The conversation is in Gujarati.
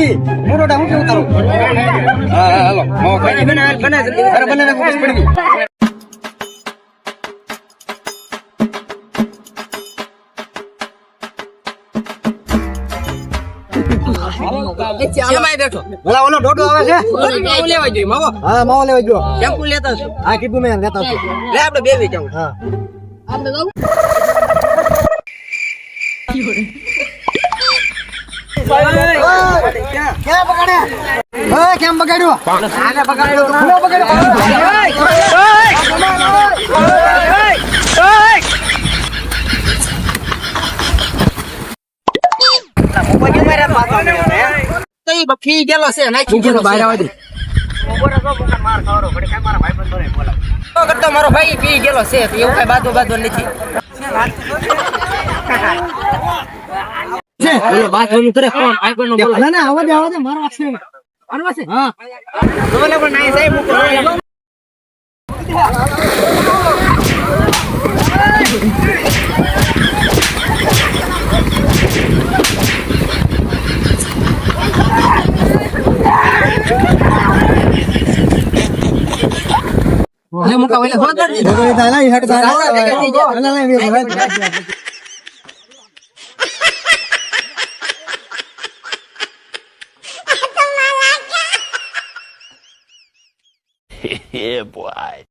પડી મોરોડા હું કેવું તારું હા હાલો માવો ખાઈ બને અરે બને નાખો બસ પડી બેઠો ઓલા ઓલો ડોડો આવે છે લેવા જોઈએ માવો હા માવો લેવા જો ટેમ્પુ લેતા છો હા કીધું મેં લેતા છું લે આપણે બે વી જાવ હા આપણે જાવ ક્યાં બગાડ્યા કેમ બગાડ્યો આને બગાડ્યો તો ભૂલો બગાડ્યો તો ઈ ફી ગેલો છે નાખી ગેલો બહાર આવવા દે કરતો મારો ભાઈ પી ગેલો છે તો એવું કઈ બાદો નથી ઓલો બાદોનું કરે કોણ આઈકોન નો બોલો ના ના આવવા દે મારો વાસે અનવા છે હા બોલે પણ નાઈ સાહેબ લે મુકા ઓલે હોદર ની દાલા ઈ હટ દાલા Yeah, boy.